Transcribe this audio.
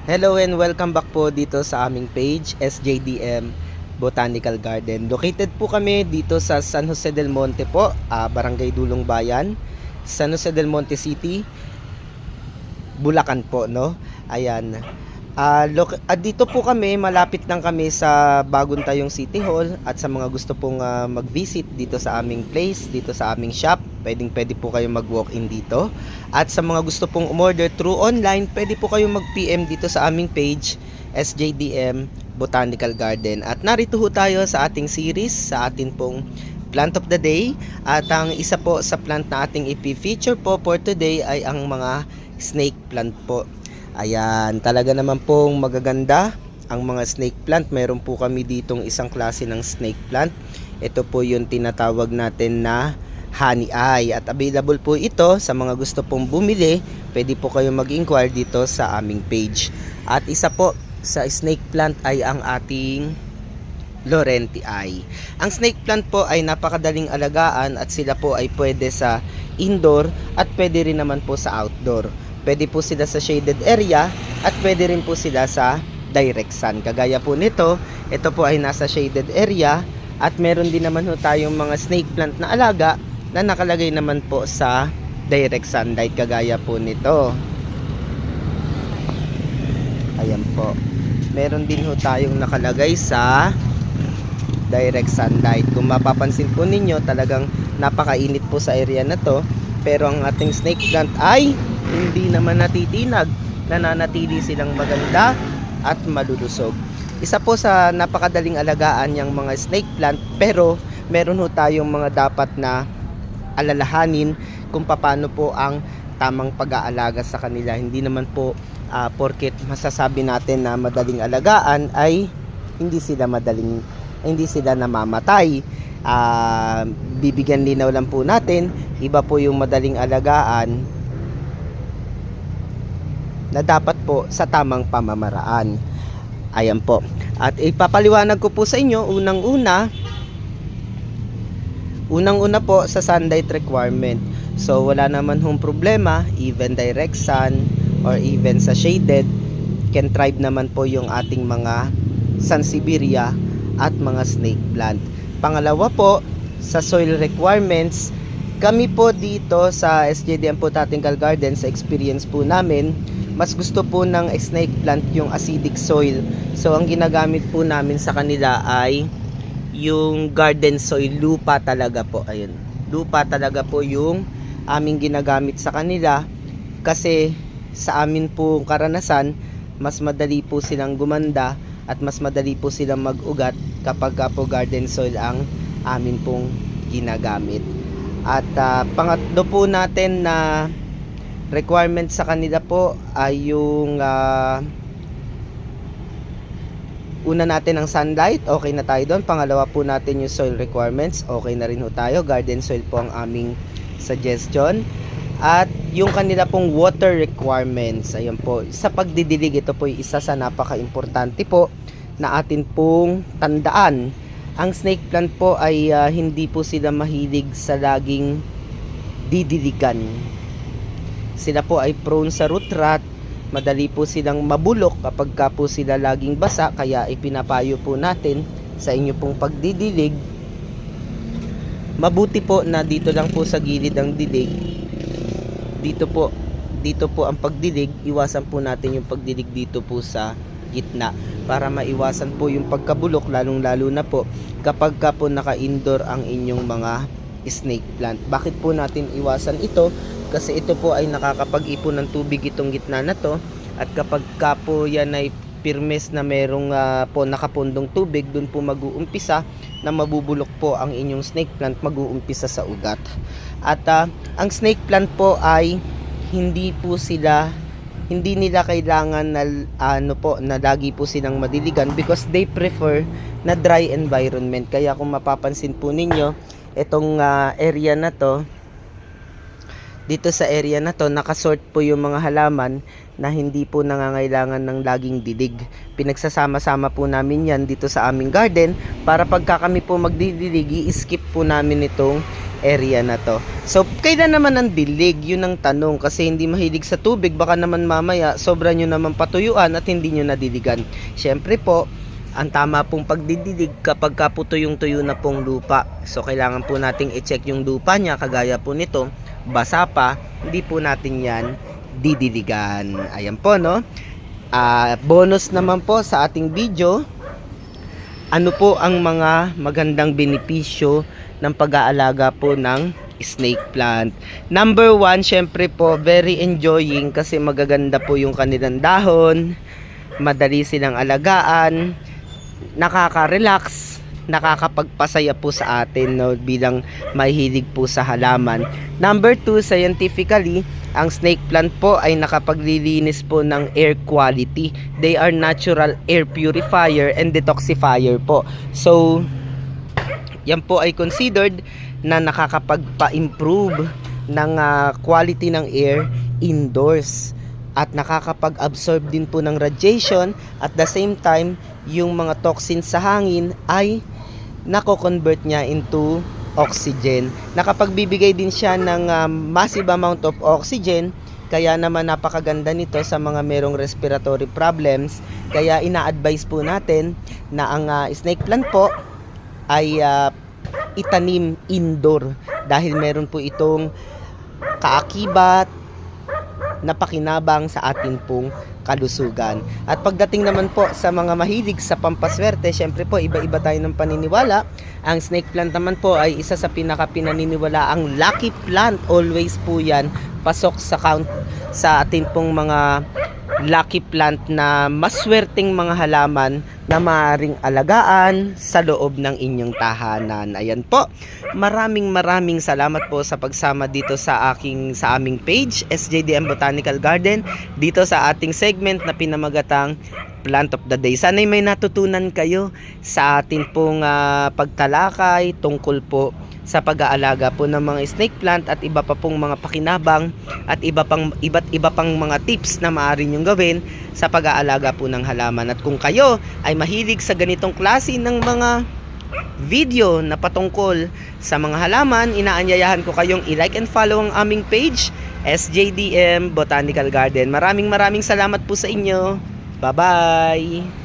Hello and welcome back po dito sa aming page, SJDM Botanical Garden. Located po kami dito sa San Jose del Monte po, Barangay Dulong Bayan, San Jose del Monte City, Bulacan po, no? Ayan. Dito po kami, malapit lang kami sa Bagong Tayong City Hall at sa mga gusto pong mag-visit dito sa aming place, dito sa aming shop, pwede po kayo mag-walk-in dito. At sa mga gusto pong umorder through online, pwede po kayo mag-PM dito sa aming page, SJDM Botanical Garden. At narito ho tayo sa ating series, sa atin pong Plant of the Day. At ang isa po sa plant na ating ipi-feature po for today ay ang mga snake plant po. Ayan, talaga naman pong magaganda ang mga snake plant. Meron po kami ditong isang klase ng snake plant. Ito po yung tinatawag natin na honey eye. At available po ito sa mga gusto pong bumili. Pwede po kayo mag-inquire dito sa aming page. At isa po sa snake plant ay ang ating Laurenti eye. Ang snake plant po ay napakadaling alagaan at sila po ay pwede sa indoor at pwede rin naman po sa outdoor. Pwede po sila sa shaded area at pwede rin po sila sa direct sun. Kagaya po nito, ito po ay nasa shaded area at meron din naman po tayong mga snake plant na alaga na nakalagay naman po sa direct sunlight kagaya po nito. Ayan po. Meron din po tayong nakalagay sa direct sunlight. Kung mapapansin po ninyo, talagang napakainit po sa area na to. Pero ang ating snake plant ay hindi naman natitinag, nananatili silang maganda at malulusog. Isa po sa napakadaling alagaan yung mga snake plant, pero meron ho tayong mga dapat na alalahanin kung paano po ang tamang pag-aalaga sa kanila. Hindi naman po porket masasabi natin na madaling alagaan ay hindi sila namamatay. Bibigyan linaw lang po natin, iba po yung madaling alagaan na dapat po sa tamang pamamaraan. Ayan po. At ipapaliwanag ko po sa inyo, unang-una po sa sunlight requirement. So wala naman hong problema, even direct sun or even sa shaded, can thrive naman po yung ating mga sansevieria at mga snake plant. Pangalawa po, sa soil requirements, kami po dito sa SJDM Botanical Garden, sa experience po namin, mas gusto po ng snake plant yung acidic soil. So ang ginagamit po namin sa kanila ay yung garden soil, lupa talaga po. Ayun, lupa talaga po yung aming ginagamit sa kanila, kasi sa amin po karanasan, mas madali po silang gumanda at mas madali po silang mag-ugat kapag po garden soil ang amin pong ginagamit. At pangatlo po natin na requirement sa kanila po ay yung una natin ang sunlight, okay na tayo doon. Pangalawa po natin yung soil requirements, okay na rin ho tayo. Garden soil po ang aming suggestion. At yung kanila pong water requirements, ayun po, sa pagdidilig, ito po yung isa sa napaka-importante po na atin pong tandaan. Ang snake plant po ay hindi po sila mahilig sa laging didiligan. Sila po ay prone sa root rot, madali po silang mabulok kapag ka po sila laging basa, kaya ipinapayo po natin sa inyo pong pagdidilig, mabuti po na dito lang po sa gilid ang dilig. Dito po ang pagdilig, iwasan po natin yung pagdilig dito po sa gitna para maiwasan po yung pagkabulok, lalong lalo na po kapag ka po naka-indoor ang inyong mga snake plant. Bakit po natin iwasan ito? Kasi ito po ay nakakapag-ipon ng tubig itong gitna na to, at kapag ka po yan ay pirmes na merong po nakapundong tubig, dun po mag-uumpisa na mabubulok po ang inyong snake plant, mag-uumpisa sa ugat. At ang snake plant po ay hindi nila kailangan na na lagi po silang madiligan, because they prefer na dry environment. Kaya kung mapapansin po ninyo, itong area na to, dito sa area na to, nakasort po yung mga halaman na hindi po nangangailangan ng laging dilig. Pinagsasama-sama po namin yan dito sa aming garden para pagka kami po magdidilig, i-skip po namin itong area na to. So, kailan naman ang dilig? Yun ang tanong kasi hindi mahilig sa tubig. Baka naman mamaya sobra nyo naman patuyuan at hindi nyo nadiligan. Syempre po, ang tama pong pagdidilig kapag po tuyong-tuyo na pong lupa. So, kailangan po nating i-check yung lupa niya. Kagaya po nito, basa pa, hindi po natin yan didiligan. Ayan po, no? Bonus naman po sa ating video, ano po ang mga magandang benepisyo ng pag-aalaga po ng snake plant. Number 1, syempre po, very enjoying kasi magaganda po yung kanilang dahon, madali silang alagaan, nakaka-relax, nakakapagpasaya po sa atin, no, bilang mahilig po sa halaman. Number 2, scientifically, ang snake plant po ay nakapaglilinis po ng air quality. They are natural air purifier and detoxifier po. So, yan po ay considered na nakakapagpa-improve ng quality ng air indoors at nakakapag-absorb din po ng radiation. At the same time, yung mga toxins sa hangin ay nako-convert niya into oxygen. Nakapagbibigay din siya ng massive amount of oxygen, kaya naman napakaganda nito sa mga merong respiratory problems. Kaya ina-advise po natin na ang snake plant po ay itanim indoor dahil meron po itong kaakibat na pakinabang sa atin pong kalusugan. At pagdating naman po sa mga mahilig sa pampaswerte, syempre po iba-iba tayo ng paniniwala. Ang snake plant naman po ay isa sa pinaka-pinaniniwala ang lucky plant. Always po yan pasok sa count sa atin pong mga lucky plant na maswerteng mga halaman na maaaring alagaan sa loob ng inyong tahanan. Ayan po. Maraming salamat po sa pagsama dito sa aming page SJDM Botanical Garden, dito sa ating segment na pinamagatang Plant of the Day. Sana'y may natutunan kayo sa atin pong pagtalakay tungkol po sa pag-aalaga po ng mga snake plant at iba pa pong mga pakinabang at iba't iba pang mga tips na maaari nyong gawin sa pag-aalaga po ng halaman. At kung kayo ay mahilig sa ganitong klase ng mga video na patungkol sa mga halaman, inaanyayahan ko kayong i-like and follow ang aming page SJDM Botanical Garden. Maraming salamat po sa inyo. Bye-bye!